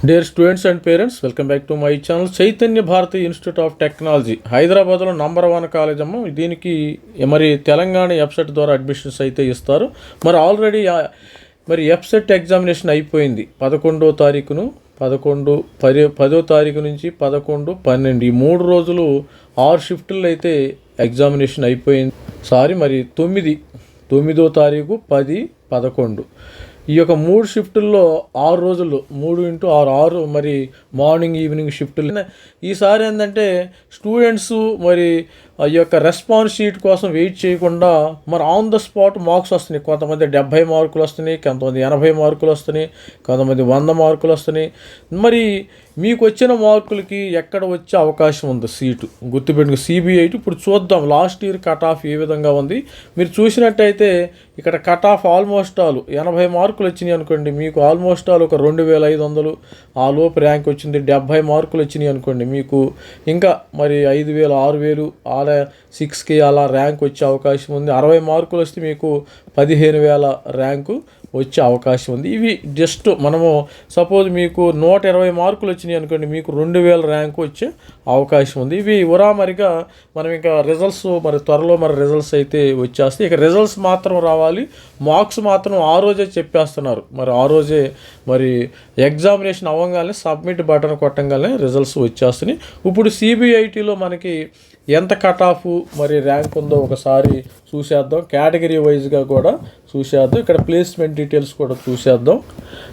Dear students and parents, welcome back to my channel. Chaitanya Bharathi institute of technology హైదరాబాద్లో #1 college అమ్మ. దీనికి మరి తెలంగాణ ఎఫ్సెట్ ద్వారా అడ్మిషన్స్ అయితే ఇస్తారు. మరి ఆల్రెడీ ఎఫ్సెట్ ఎగ్జామినేషన్ అయిపోయింది 11వ తారీఖును. 10వ తారీఖు నుంచి 11, 12 ఈ 3 రోజులు 6 షిఫ్టుల్లో అయితే ఎగ్జామినేషన్ అయిపోయింది. మరి 9వ తారీఖు, 10, 11 ఈ యొక్క 3 షిఫ్టుల్లో 6 రోజుల్లో 3x6 మరి మార్నింగ్ ఈవినింగ్ షిఫ్టులు. ఈసారి ఏంటంటే స్టూడెంట్స్ మరి ఈ యొక్క రెస్పాన్స్ షీట్ కోసం వెయిట్ చేయకుండా మరి ఆన్ ద స్పాట్ మార్క్స్ వస్తున్నాయి. కొంతమంది 70 మార్కులు వస్తున్నాయి, కొంతమంది 80 మార్కులు వస్తున్నాయి, కొంతమంది 100 మార్కులు వస్తున్నాయి. మరి మీకు వచ్చిన మార్కులకి ఎక్కడ వచ్చే అవకాశం ఉంది సీటు గుర్తుపెట్టుకుని CBIT. ఇప్పుడు చూద్దాం లాస్ట్ ఇయర్ కట్ ఆఫ్ ఏ విధంగా ఉంది. మీరు చూసినట్టయితే ఇక్కడ కట్ ఆఫ్ ఆల్మోస్ట్ ఆల్ 80 మార్కులు వచ్చినాయి అనుకోండి, మీకు ఆల్మోస్ట్ ఆల్ ఒక 2500 ఆ లోపు ర్యాంక్ వచ్చింది. 70 మార్కులు వచ్చినాయి అనుకోండి, మీకు ఇంకా మరి 5000, 6000 అలా 6K అలా ర్యాంక్ వచ్చే అవకాశం ఉంది. 60 మార్కులు వస్తే మీకు 15000 ర్యాంకు వచ్చే అవకాశం ఉంది. ఇవి జస్ట్ మనము సపోజ్ మీకు 120 మార్కులు వచ్చినాయి అనుకోండి, మీకు 2000 ర్యాంకు వచ్చే అవకాశం ఉంది. ఇవి ఉరామరిగా మనం ఇంకా రిజల్ట్స్ మరి త్వరలో రిజల్ట్స్ అయితే వచ్చేస్తాయి. ఇక రిజల్ట్స్ మాత్రం రావాలి, మార్క్స్ మాత్రం ఆ రోజే చెప్పేస్తున్నారు. మరి ఆ రోజే మరి ఎగ్జామినేషన్ అవ్వగానే సబ్మిట్ బటన్ కొట్టంగానే రిజల్ట్స్ వచ్చేస్తున్నాయి. ఇప్పుడు CBITలో మనకి ఎంత కట్ ఆఫ్ మరి ర్యాంక్ ఉందో ఒకసారి చూసేద్దాం. కేటగిరీ వైజ్గా కూడా చూసేద్దాం. ఇక్కడ ప్లేస్మెంట్ డీటెయిల్స్ కూడా చూసేద్దాం.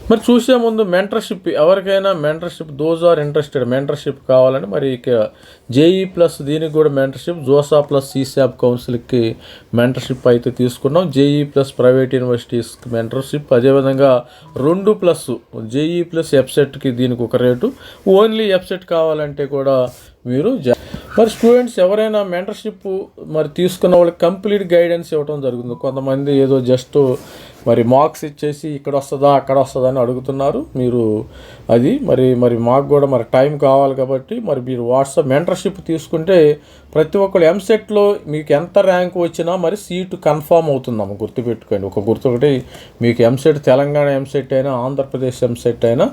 మరి చూసే ముందు మెంటర్షిప్, ఎవరికైనా mentorship those are interested mentorship కావాలంటే మరి ఇక JE+ దీనికి కూడా మెంటర్షిప్, జోసా ప్లస్ CSAP కౌన్సిల్కి మెంటర్షిప్ అయితే తీసుకున్నాం. JE+ ప్రైవేట్ యూనివర్సిటీస్కి మెంటర్షిప్, అదేవిధంగా 2+ JE+ ఎఫ్సెట్కి దీనికి ఒక రేటు, ఓన్లీ ఎఫ్సెట్ కావాలంటే కూడా మీరు మరి స్టూడెంట్స్ ఎవరైనా మెంటర్షిప్ మరి తీసుకున్న వాళ్ళకి కంప్లీట్ గైడెన్స్ ఇవ్వడం జరుగుతుంది. కొంతమంది ఏదో జస్ట్ మరి మార్క్స్ ఇచ్చేసి ఇక్కడ వస్తుందా అక్కడ వస్తుందా అని అడుగుతున్నారు. మీరు అది మరి మాకు కూడా మరి టైం కావాలి కాబట్టి మరి మీరు వాట్సాప్ మెంటర్షిప్ తీసుకుంటే ప్రతి ఒక్కరు ఎంసెట్లో మీకు ఎంత ర్యాంక్ వచ్చినా మరి సీటు కన్ఫామ్ అవుతుందమ్మ. గుర్తుపెట్టుకోండి, ఒకటి మీకు ఎంసెట్ తెలంగాణ ఎంసెట్ అయినా ఆంధ్రప్రదేశ్ ఎంసెట్ అయినా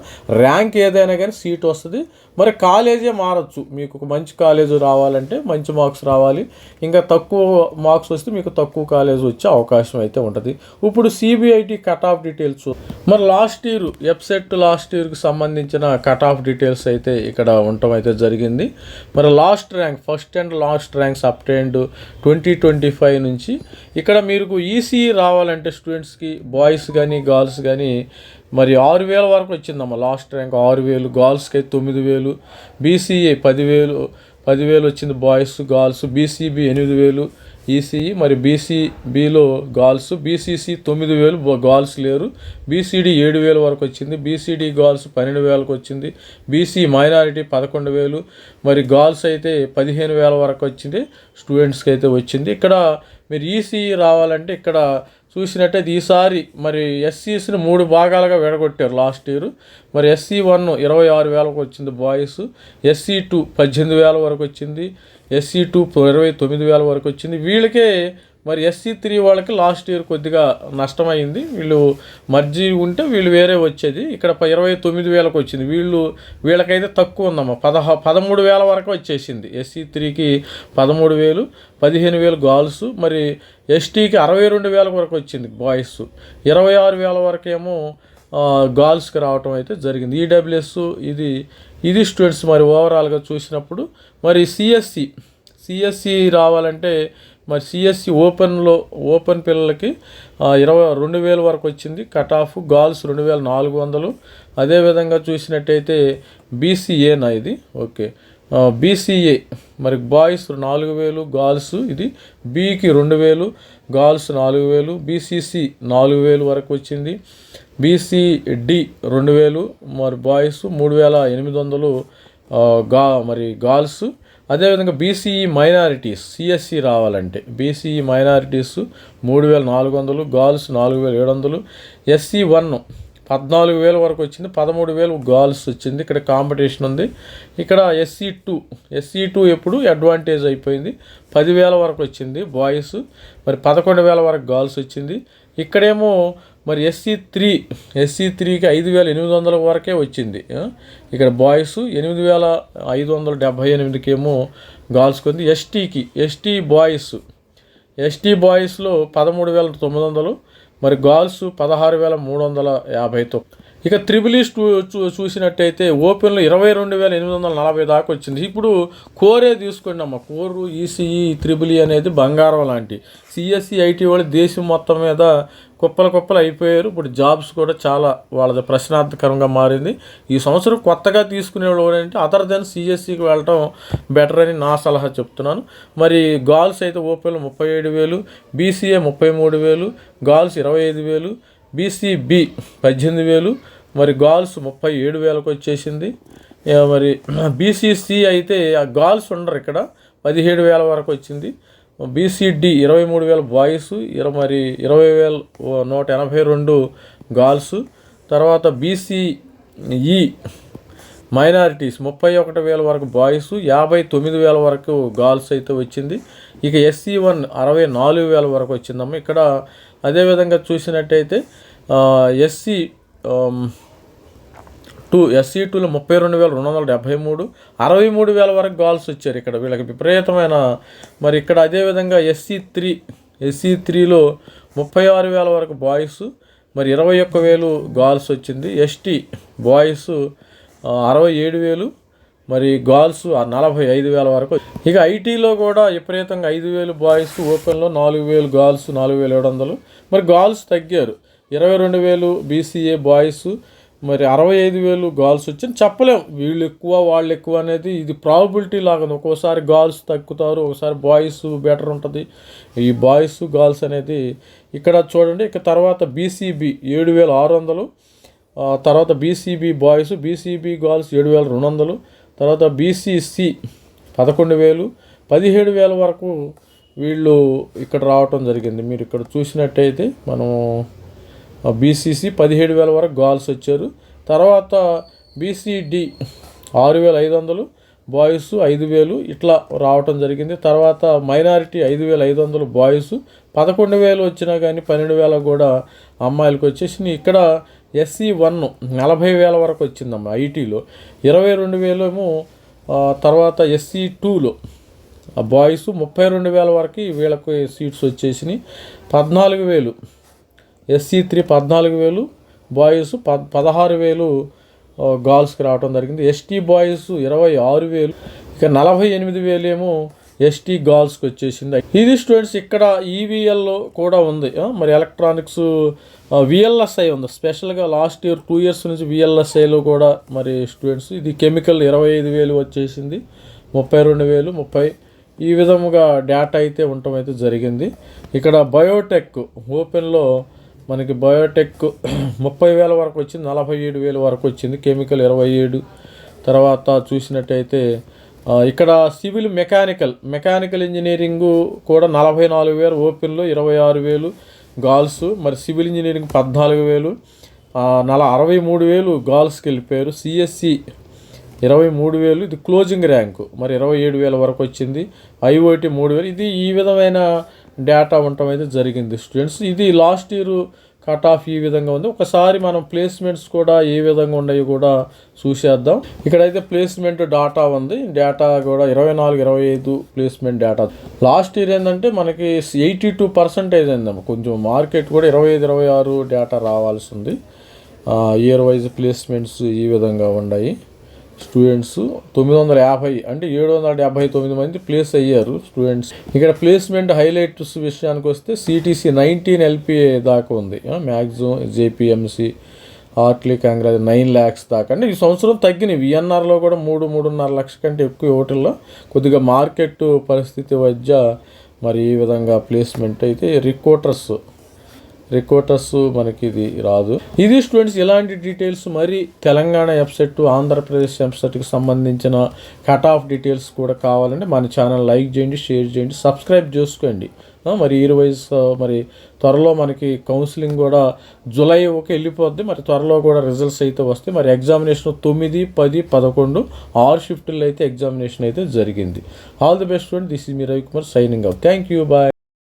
ర్యాంక్ ఏదైనా కానీ సీట్ వస్తుంది. మరి కాలేజే మారచ్చు. మీకు ఒక మంచి కాలేజీ రావాలంటే మంచి మార్క్స్ రావాలి, ఇంకా తక్కువ మార్క్స్ వస్తే మీకు తక్కువ కాలేజ్ వచ్చే అవకాశం అయితే ఉంటుంది. ఇప్పుడు CBIT కట్ ఆఫ్ డీటెయిల్స్ మరి లాస్ట్ ఇయర్ ఎఫ్సెట్ లాస్ట్ ఇయర్కి సంబంధించిన కట్ ఆఫ్ డీటెయిల్స్ అయితే ఇక్కడ ఉండటం అయితే జరిగింది. మరి last rank, first and last ranks obtained 2025 నుంచి ఇక్కడ మీకు ECE రావాలంటే స్టూడెంట్స్కి బాయ్స్ కానీ గర్ల్స్ కానీ మరి 6000 వరకు వచ్చిందమ్మా. లాస్ట్ ర్యాంక్ 6000, గర్ల్స్కి అయితే 9000, BCA 10,000 వచ్చింది బాయ్స్ గర్ల్స్, BCB 8000 ECE, మరి BCBలో గర్ల్స్, BCC 9000 గర్ల్స్ లేరు, BCD 7000 వరకు వచ్చింది, BCD గర్ల్స్ 12000కి వచ్చింది, BC మైనారిటీ 11000, మరి గర్ల్స్ అయితే 15000 వరకు వచ్చింది స్టూడెంట్స్కి అయితే వచ్చింది. ఇక్కడ మీరు ECE రావాలంటే ఇక్కడ చూసినట్టయితే ఈసారి మరి SCSని 3 భాగాలుగా విడగొట్టారు లాస్ట్ ఇయర్. మరి SC1 26,000కు వచ్చింది బాయ్స్, SC2 18,000 వరకు వచ్చింది, SC2 29,000 వరకు వచ్చింది. వీళ్ళకే మరి SC3 వాళ్ళకి లాస్ట్ ఇయర్ కొద్దిగా నష్టమైంది. వీళ్ళు మర్జీ ఉంటే వీళ్ళు వేరే వచ్చేది. ఇక్కడ 29,000కు వచ్చింది. వీళ్ళకైతే తక్కువ ఉందమ్మా, 13,000 వరకు వచ్చేసింది. SC3కి 13,000, 15,000 గర్ల్స్, మరి STకి 62,000 వరకు వచ్చింది బాయ్స్, 26,000 వరకు ఏమో గర్ల్స్కి రావటం అయితే జరిగింది. EWS ఇది స్టూడెంట్స్ మరి ఓవరాల్గా చూసినప్పుడు మరి CSE రావాలంటే మరి CSE ఓపెన్ పిల్లలకి 22,000 వరకు వచ్చింది కట్ ఆఫ్, గర్ల్స్ 2,400. అదేవిధంగా చూసినట్టయితే BCA ఇది ఓకే, BCA మరి బాయ్స్ 4,000, గర్ల్స్ ఇది Bకి 2,000, గర్ల్స్ 4,000, BCC 4,000 వరకు వచ్చింది, BCD 2,000, మరి బాయ్స్ 3,800 మరి గర్ల్స్. అదేవిధంగా BCE మైనారిటీస్ CSE రావాలంటే BCE మైనారిటీస్ 3,400, గర్ల్స్ 4,700, SC1 14,000 వరకు వచ్చింది, 13,000 గర్ల్స్ వచ్చింది. ఇక్కడ కాంపిటీషన్ ఉంది. ఇక్కడ SC2 ఎప్పుడు అడ్వాంటేజ్ అయిపోయింది, 10,000 వరకు వచ్చింది బాయ్స్, మరి 11,000 వరకు గర్ల్స్ వచ్చింది. ఇక్కడేమో మరి ఎస్సీ త్రీకి 5,800 వరకే వచ్చింది. ఇక్కడ బాయ్స్ 8,578కేమో గర్ల్స్కి ఉంది. ఎస్టీ బాయ్స్లో 13,900, మరి గర్ల్స్ 16,359. ఇక త్రిబుల్ ఈస్ చూసినట్టయితే ఓపెన్లో 22,840 దాకా వచ్చింది. ఇప్పుడు కోరే తీసుకోండి అమ్మ, కోరు ఈసీఈ త్రిబుల్ ఈ అనేది బంగారం లాంటి. సిఎస్సి ఐటీ వాళ్ళు దేశం మొత్తం మీద కుప్పలు అయిపోయారు. ఇప్పుడు జాబ్స్ కూడా చాలా వాళ్ళది ప్రశ్నార్థకరంగా మారింది. ఈ సంవత్సరం కొత్తగా తీసుకునేవాళ్ళు ఏంటంటే అదర్ దెన్ సిఎస్సికి వెళ్ళటం బెటర్ అని నా సలహా చెప్తున్నాను. మరి గర్ల్స్ అయితే ఓపెన్లో 37,000, బీసీఏ 33,000, గర్ల్స్ 25,000, బీసీబీ 18,000, మరి గర్ల్స్ 37,000కి వచ్చేసింది. మరి బీసీసీ అయితే గర్ల్స్ ఉండరు ఇక్కడ, 17,000 వరకు వచ్చింది. బీసీడి 23,000 బాయ్స్, మరి 20,182 గర్ల్స్. తర్వాత బీసీఈ మైనారిటీస్ 31,000 వరకు బాయ్స్, 59,000 వరకు గర్ల్స్ అయితే వచ్చింది. ఇక SC1 64,000 వరకు వచ్చిందమ్మ. ఇక్కడ అదేవిధంగా చూసినట్టయితే SC2లో 32,273, 63,000 వరకు గర్ల్స్ వచ్చారు. ఇక్కడ వీళ్ళకి విపరీతమైన. మరి ఇక్కడ అదేవిధంగా SC3లో 36,000 వరకు బాయ్స్, మరి 21,000 గర్ల్స్ వచ్చింది. ఎస్టీ బాయ్స్ 67,000, మరి గర్ల్స్ 45,000 వరకు. ఇక ఐటీలో కూడా విపరీతంగా 5,000 బాయ్స్, ఓపెన్లో 4,000 గర్ల్స్, 4,700. మరి గర్ల్స్ తగ్గారు, 22,000 బీసీఏ బాయ్స్, మరి 65,000 గర్ల్స్ వచ్చింది. చెప్పలేం వీళ్ళు ఎక్కువ వాళ్ళు ఎక్కువ అనేది, ఇది ప్రాబబిలిటీ లాగా. ఒక్కోసారి గర్ల్స్ తగ్గుతారు, ఒకసారి బాయ్స్ బెటర్ ఉంటుంది. ఈ బాయ్స్ గర్ల్స్ అనేది ఇక్కడ చూడండి. ఇక తర్వాత బీసీబీ 7,600, తర్వాత బీసీబీ బాయ్స్, బీసీబీ గర్ల్స్ 7,200, తర్వాత బీసీసీ 11,000, 17,000 వరకు వీళ్ళు ఇక్కడ రావటం జరిగింది. మీరు ఇక్కడ చూసినట్టయితే మనం బీసీసీ 17,000 వరకు గర్ల్స్ వచ్చారు. తర్వాత బీసీడి 6,500, బాయ్స్ 5,000 ఇట్లా రావటం జరిగింది. తర్వాత మైనారిటీ 5,500 బాయ్స్, 11,000 వచ్చినా కానీ 12,000 కూడా అమ్మాయిలకు వచ్చేసి. ఇక్కడ SC1 40,000 వరకు వచ్చిందమ్మా ఐటీలో, 22,000 ఏమో. తర్వాత SC2లో బాయ్స్ 32,000 వరకు వీళ్ళకి సీట్స్ వచ్చేసినాయి. 14,000 SC3, 14,000 బాయ్స్, 16,000 గర్ల్స్కి రావడం జరిగింది. ఎస్టీ బాయ్స్ 26,000, ఇక 48,000 ఏమో ఎస్టీ గర్ల్స్కి వచ్చేసింది. ఇది స్టూడెంట్స్ ఇక్కడ ఈవీఎల్లో కూడా ఉంది. మరి ఎలక్ట్రానిక్స్ విఎల్ఎస్ఐ ఉంది స్పెషల్గా. లాస్ట్ ఇయర్ 2 years నుంచి విఎల్ఎస్ఐలో కూడా మరి స్టూడెంట్స్ ఇది కెమికల్ 25,000 వచ్చేసింది, 32,000, 30 ఈ విధముగా డేటా అయితే ఉండటం అయితే జరిగింది. ఇక్కడ బయోటెక్ ఓపెన్లో మనకి బయోటెక్ 30,000 వరకు వచ్చింది, 47,000 వరకు వచ్చింది. కెమికల్ 27. తర్వాత చూసినట్టయితే ఇక్కడ సివిల్ మెకానికల్ ఇంజనీరింగు కూడా 44,000 ఓపెన్లో, 26,000 గర్ల్స్. మరి సివిల్ ఇంజనీరింగ్ 14,000, 63,000 గర్ల్స్కి వెళ్ళిపోయారు. సిఎస్సి 23,000, ఇది క్లోజింగ్ ర్యాంకు, మరి 27,000 వరకు వచ్చింది. ఐఓటి 3,000. ఇది ఈ విధమైన డేటా ఉండటం అయితే జరిగింది స్టూడెంట్స్. ఇది లాస్ట్ ఇయర్ కట్ ఆఫ్ ఈ విధంగా ఉంది. ఒకసారి మనం ప్లేస్మెంట్స్ కూడా ఏ విధంగా ఉన్నాయో కూడా చూసేద్దాం. ఇక్కడైతే ప్లేస్మెంట్ డేటా ఉంది. డేటా కూడా 24, 25 ప్లేస్మెంట్ డేటా. లాస్ట్ ఇయర్ ఏంటంటే మనకి 82% అయిందమ్మా. కొంచెం మార్కెట్ కూడా 25, 26 డేటా రావాల్సి ఉంది. ఇయర్ వైజ్ ప్లేస్మెంట్స్ ఈ విధంగా ఉన్నాయి. స్టూడెంట్స్ 950 అంటే 779 మంది ప్లేస్ అయ్యారు స్టూడెంట్స్. ఇక్కడ ప్లేస్మెంట్ హైలైట్స్ విషయానికి వస్తే CTC 19 LPA దాకా ఉంది. మ్యాక్సిమం JPMC, హార్ట్లీ కాంగ్రాజ్ 9 lakhs దాకా. అంటే ఈ సంవత్సరం తగ్గినాయి. VNRలో కూడా 3-3.5 లక్షల కంటే ఎక్కువ ఓటిల్లో. కొద్దిగా మార్కెట్ పరిస్థితి మధ్య మరి ఈ విధంగా ప్లేస్మెంట్ అయితే రిక్రూటర్స్ మనకి ఇది రాదు. ఇది స్టూడెంట్స్ ఇలాంటి డీటెయిల్స్ మరి తెలంగాణ వెబ్సైట్, ఆంధ్రప్రదేశ్ వెబ్సైట్కి సంబంధించిన కట్ ఆఫ్ డీటెయిల్స్ కూడా కావాలంటే మన ఛానల్ లైక్ చేయండి, షేర్ చేయండి, సబ్స్క్రైబ్ చేసుకోండి. మరి ఇయర్ వైజ్ మరి త్వరలో మనకి కౌన్సిలింగ్ కూడా జూలై వెళ్ళిపోద్ది. మరి త్వరలో కూడా రిజల్ట్స్ అయితే వస్తాయి. మరి ఎగ్జామినేషన్ 9, 10, 11 6 షిఫ్ట్లో అయితే ఎగ్జామినేషన్ అయితే జరిగింది. All the best student. This is me Ravikumar signing out. Thank you. Bye.